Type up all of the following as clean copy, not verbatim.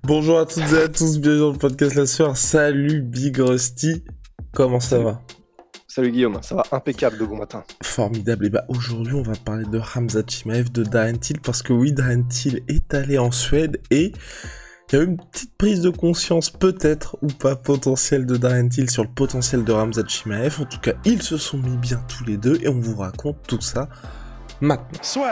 Bonjour à toutes et à tous, bienvenue dans le podcast La Sueur. Salut Big Rusty, comment ça Salut. va? Salut Guillaume, ça va impeccable de bon matin. Formidable, et bah aujourd'hui on va parler de Khamzat Chimaev, de Darren Till, parce que oui, Darren Till est allé en Suède et il y a eu une petite prise de conscience peut-être ou pas potentielle de Darren Till sur le potentiel de Khamzat Chimaev. En tout cas, ils se sont mis bien tous les deux et on vous raconte tout ça maintenant. Soit.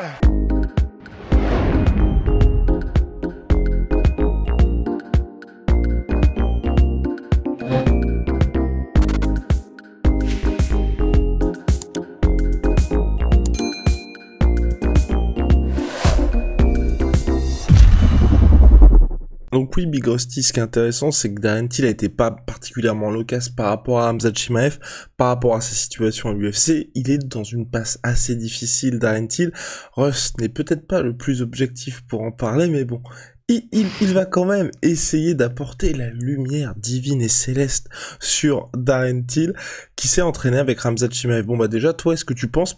Donc oui, Big Rusty, ce qui est intéressant, c'est que Darren Till a été pas particulièrement loquace par rapport à Khamzat Chimaev, par rapport à sa situation à l'UFC. Il est dans une passe assez difficile, Darren Till. Russ n'est peut-être pas le plus objectif pour en parler, mais bon, il va quand même essayer d'apporter la lumière divine et céleste sur Darren Till, qui s'est entraîné avec Khamzat Chimaev. Bon bah déjà, toi, est-ce que tu penses,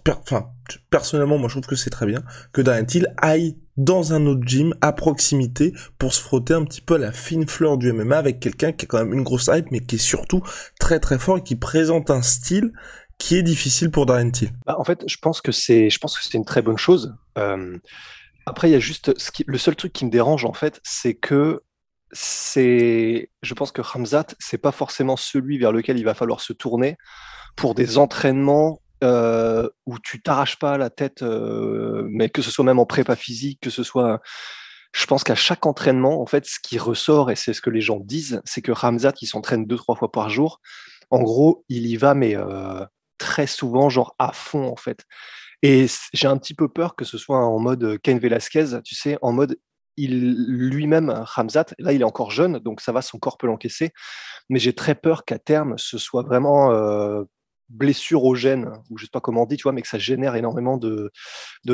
personnellement, moi je trouve que c'est très bien, que Darren Till aille dans un autre gym à proximité pour se frotter un petit peu à la fine fleur du MMA avec quelqu'un qui a quand même une grosse hype mais qui est surtout très très fort et qui présente un style qui est difficile pour Darren Till. En fait, je pense que c'est une très bonne chose. Après, il y a juste le seul truc qui me dérange en fait, je pense que Khamzat, c'est pas forcément celui vers lequel il va falloir se tourner pour des entraînements où tu t'arraches pas la tête, mais que ce soit même en prépa physique, que ce soit. Je pense qu'à chaque entraînement, en fait, ce qui ressort, et c'est ce que les gens disent, c'est que Khamzat, il s'entraîne 2-3 fois par jour. En gros, il y va, mais très souvent, genre à fond, en fait. Et j'ai un petit peu peur que ce soit en mode Cain Velasquez, tu sais, en mode lui-même, Khamzat, là, il est encore jeune, donc ça va, son corps peut l'encaisser. Mais j'ai très peur qu'à terme, ce soit vraiment blessure au gène, ou je sais pas comment on dit, tu vois, mais que ça génère énormément de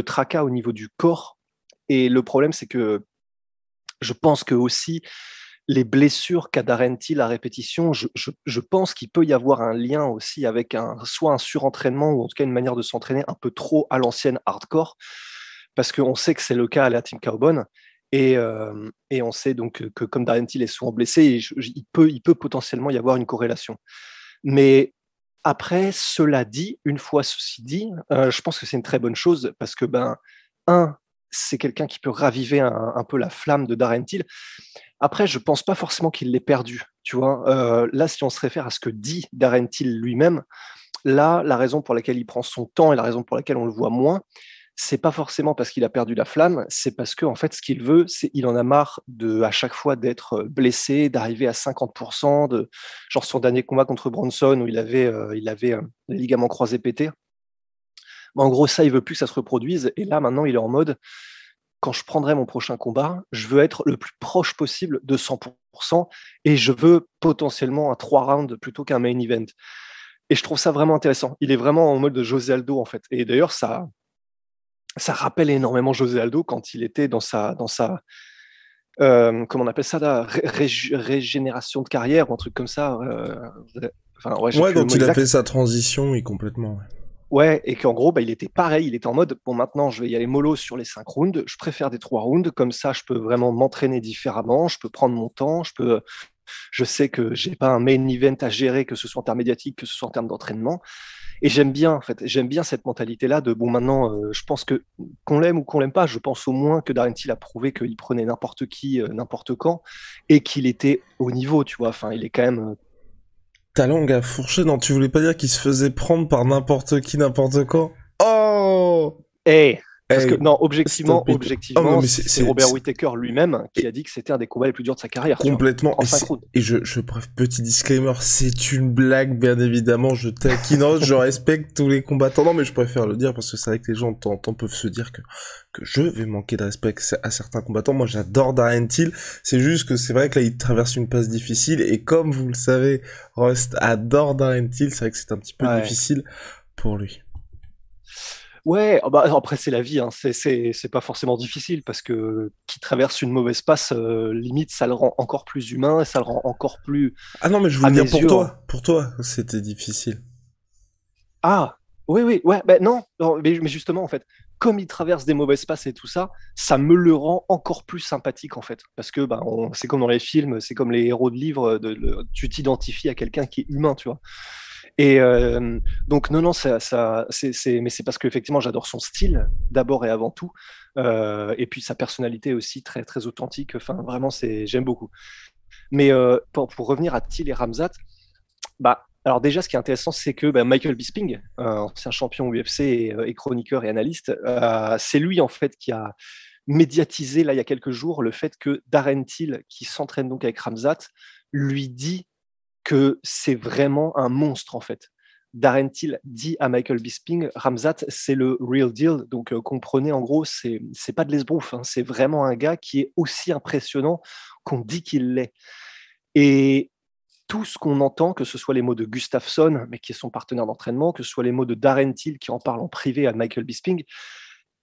tracas au niveau du corps. Et le problème, c'est que je pense que aussi les blessures qu'a Darren Till à répétition, je pense qu'il peut y avoir un lien aussi avec soit un surentraînement ou en tout cas une manière de s'entraîner un peu trop à l'ancienne hardcore, parce qu'on sait que c'est le cas à la Team Carbone. Et on sait donc que comme Darren Till est souvent blessé, il peut potentiellement y avoir une corrélation. Mais après, cela dit, une fois ceci dit, je pense que c'est une très bonne chose parce que, c'est quelqu'un qui peut raviver un peu la flamme de Darren Till. Après, je pense pas forcément qu'il l'ait perdu, tu vois. Là, si on se réfère à ce que dit Darren Till lui-même, là, la raison pour laquelle il prend son temps et la raison pour laquelle on le voit moins, c'est pas forcément parce qu'il a perdu la flamme, c'est parce que en fait, ce qu'il veut, c'est il en a marre à chaque fois d'être blessé, d'arriver à 50%, genre son dernier combat contre Bronson où il avait les ligaments croisés pétés. En gros, ça, il veut plus que ça se reproduise. Et là, maintenant, il est en mode, quand je prendrai mon prochain combat, je veux être le plus proche possible de 100% et je veux potentiellement un 3 rounds plutôt qu'un main event. Et je trouve ça vraiment intéressant. Il est vraiment en mode de José Aldo, en fait. Et d'ailleurs, ça rappelle énormément José Aldo quand il était dans sa comment on appelle ça là, régénération de carrière ou un truc comme ça. Ouais, quand il a fait sa transition, oui, complètement. Ouais, et qu'en gros, il était pareil, il était en mode, bon, maintenant, je vais y aller mollo sur les 5 rounds, je préfère des 3 rounds, comme ça, je peux vraiment m'entraîner différemment, je peux prendre mon temps, je sais que j'ai pas un main event à gérer, que ce soit en termes médiatiques, que ce soit en termes d'entraînement, et j'aime bien, en fait, j'aime bien cette mentalité-là de, bon, maintenant, je pense que, qu'on l'aime ou qu'on l'aime pas, je pense au moins que Darren Till a prouvé qu'il prenait n'importe qui, n'importe quand, et qu'il était au niveau, tu vois, enfin, il est quand même. Ta langue a fourché, non, tu voulais pas dire qu'il se faisait prendre par n'importe qui, n'importe quand? Oh! Parce que, non, objectivement, oh, c'est Robert Whittaker lui-même qui a dit que c'était un des combats les plus durs de sa carrière. Complètement. Bref, petit disclaimer, c'est une blague, bien évidemment. Je taquine, je respecte tous les combattants. Non, mais je préfère le dire parce que c'est vrai que les gens de temps en temps peuvent se dire que je vais manquer de respect à certains combattants. Moi, j'adore Darren Till. C'est juste que c'est vrai que là, il traverse une passe difficile et comme vous le savez, Rust adore Darren Till. C'est vrai que c'est un petit peu difficile pour lui. Ouais, après c'est la vie, hein. C'est pas forcément difficile parce que qui traverse une mauvaise passe, limite ça le rend encore plus humain et ça le rend encore plus. Ah non, mais je voulais dire pour toi, c'était difficile. Ah, oui, ouais, non, mais justement en fait, comme il traverse des mauvaises passes et tout ça, ça me le rend encore plus sympathique en fait. Parce que c'est comme dans les films, c'est comme les héros de livres, tu t'identifies à quelqu'un qui est humain, tu vois. Et donc non, mais c'est parce qu'effectivement j'adore son style d'abord et avant tout, et puis sa personnalité aussi très très authentique. Enfin vraiment j'aime beaucoup. Mais pour revenir à Till et Ramzat, alors déjà, ce qui est intéressant, c'est que Michael Bisping, ancien champion UFC et chroniqueur et analyste, c'est lui en fait qui a médiatisé là il y a quelques jours le fait que Darren Till, qui s'entraîne donc avec Ramzat, lui dit que c'est vraiment un monstre en fait. Darren Till dit à Michael Bisping, Ramzat c'est le real deal, donc comprenez en gros c'est pas de l'esbrouf, hein, c'est vraiment un gars qui est aussi impressionnant qu'on dit qu'il l'est. Et tout ce qu'on entend, que ce soit les mots de Gustafsson, mais qui est son partenaire d'entraînement, que ce soit les mots de Darren Till qui en parle en privé à Michael Bisping,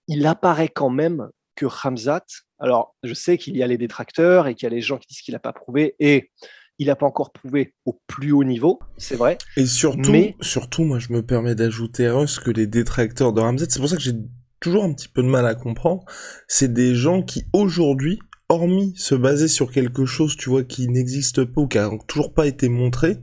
il apparaît quand même que Ramzat, alors je sais qu'il y a les détracteurs et qu'il y a les gens qui disent qu'il n'a pas prouvé, et il n'a pas encore prouvé au plus haut niveau, c'est vrai. Et surtout, moi je me permets d'ajouter Russ que les détracteurs de Ramzat, c'est pour ça que j'ai toujours un petit peu de mal à comprendre, c'est des gens qui aujourd'hui, hormis se baser sur quelque chose, tu vois, qui n'existe pas ou qui a toujours pas été montré,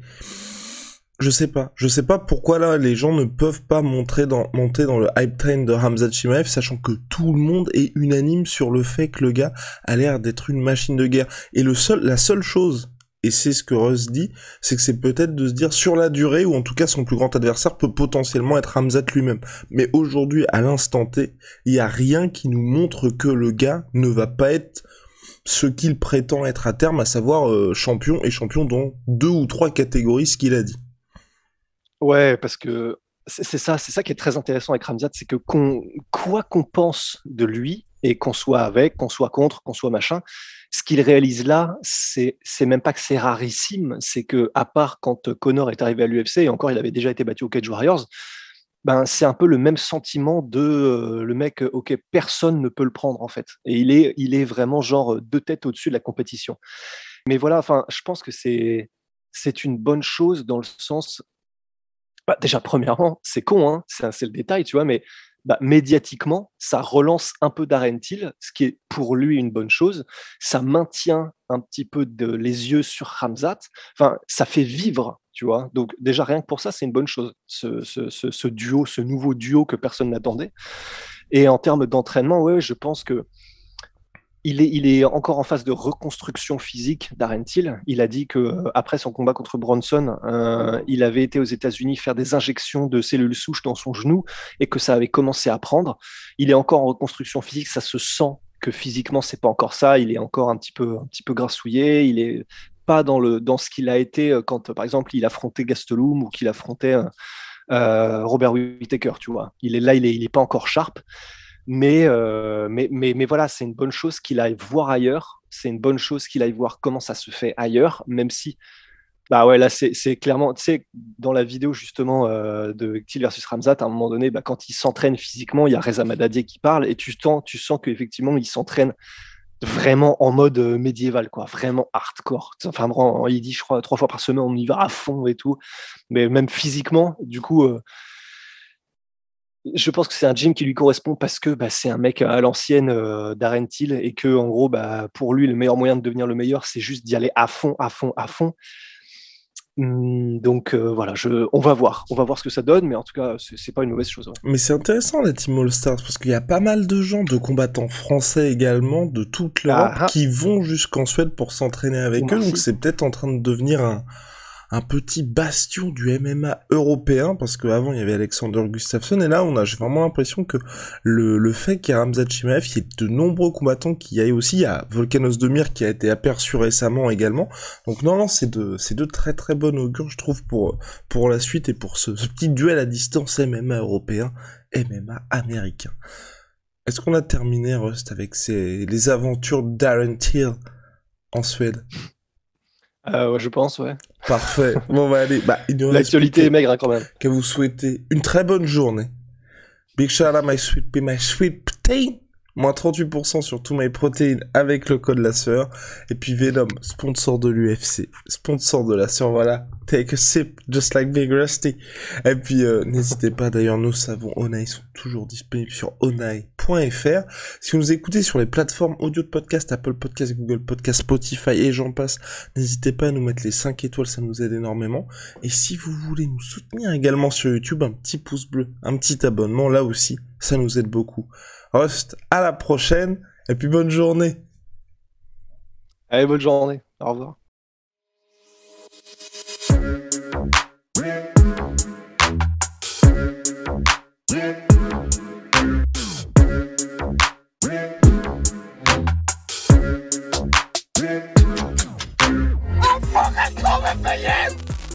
je sais pas pourquoi là les gens ne peuvent pas monter dans le hype train de Khamzat Chimaev, sachant que tout le monde est unanime sur le fait que le gars a l'air d'être une machine de guerre. Et la seule chose, et c'est ce que Russ dit, c'est que c'est peut-être de se dire sur la durée, ou en tout cas son plus grand adversaire peut potentiellement être Khamzat lui-même. Mais aujourd'hui, à l'instant T, il y a rien qui nous montre que le gars ne va pas être ce qu'il prétend être à terme, à savoir champion dans 2 ou 3 catégories, ce qu'il a dit. Ouais, parce que c'est ça qui est très intéressant avec Ramzat, c'est que quoi qu'on pense de lui, et qu'on soit avec, qu'on soit contre, qu'on soit machin, ce qu'il réalise là, c'est même pas que c'est rarissime, c'est que à part quand Conor est arrivé à l'UFC, et encore il avait déjà été battu au Cage Warriors, c'est un peu le même sentiment de le mec, ok, personne ne peut le prendre en fait. Et il est vraiment genre 2 têtes au-dessus de la compétition. Mais voilà, enfin, je pense que c'est une bonne chose dans le sens, déjà, premièrement, c'est con, hein, c'est le détail, tu vois, mais médiatiquement, ça relance un peu Darren Till, ce qui est pour lui une bonne chose. Ça maintient un petit peu les yeux sur Khamzat. Enfin, ça fait vivre, tu vois. Donc, déjà, rien que pour ça, c'est une bonne chose, ce duo, ce nouveau duo que personne n'attendait. Et en termes d'entraînement, ouais, je pense que il est encore en phase de reconstruction physique, Darren Till. Il a dit que après son combat contre Bronson, il avait été aux États-Unis faire des injections de cellules souches dans son genou et que ça avait commencé à prendre. Il est encore en reconstruction physique, ça se sent que physiquement c'est pas encore ça. Il est encore un petit peu grassouillé. Il est pas dans ce qu'il a été quand, par exemple, il affrontait Gastelum ou qu'il affrontait Robert Whittaker. Tu vois, il est pas encore sharp. Mais voilà, c'est une bonne chose qu'il aille voir ailleurs. C'est une bonne chose qu'il aille voir comment ça se fait ailleurs, même si, ouais, là, c'est clairement, tu sais, dans la vidéo justement de Till versus Ramzat, à un moment donné, quand il s'entraîne physiquement, il y a Reza Madadier qui parle et tu sens qu'effectivement, il s'entraîne vraiment en mode médiéval, quoi, vraiment hardcore. Enfin, vraiment, il dit, je crois, 3 fois par semaine, on y va à fond et tout. Mais même physiquement, du coup, je pense que c'est un gym qui lui correspond parce que c'est un mec à l'ancienne Darren Till et que en gros pour lui le meilleur moyen de devenir le meilleur c'est juste d'y aller à fond, à fond, à fond. Donc voilà, on va voir ce que ça donne, mais en tout cas c'est pas une mauvaise chose. Ouais. Mais c'est intéressant la Team All Stars parce qu'il y a pas mal de gens, de combattants français également, de toute l'Europe, qui vont jusqu'en Suède pour s'entraîner avec eux, donc c'est peut-être en train de devenir un petit bastion du MMA européen, parce qu'avant il y avait Alexander Gustafsson, et là j'ai vraiment l'impression que le fait qu'il y a Khamzat Chimaev, il y ait de nombreux combattants qui y aillent aussi, il y a Volkanos Demir qui a été aperçu récemment également, donc non, c'est de très très bonnes augures, je trouve, pour la suite, et pour ce petit duel à distance MMA européen, MMA américain. Est-ce qu'on a terminé, Rust, avec les aventures de Darren Till en Suède? Ouais, je pense, ouais. Parfait. Bon, allez. L'actualité est maigre, hein, quand même. Que vous souhaitez une très bonne journée. Big shout out my sweet pea, my sweet protein. Moins 38% sur tous mes protéines avec le code la sueur. Et puis Venom, sponsor de l'UFC, sponsor de la sueur, voilà. Take a sip, just like Big Rusty. Et puis n'hésitez pas, d'ailleurs nos savons Onai sont toujours disponibles sur onai.fr. Si vous nous écoutez sur les plateformes audio de podcast, Apple Podcast, Google Podcast, Spotify et j'en passe, n'hésitez pas à nous mettre les 5 étoiles, ça nous aide énormément. Et si vous voulez nous soutenir également sur YouTube, un petit pouce bleu, un petit abonnement, là aussi, ça nous aide beaucoup. Rust, à la prochaine, et puis bonne journée. Allez, bonne journée. Au revoir. Yeah.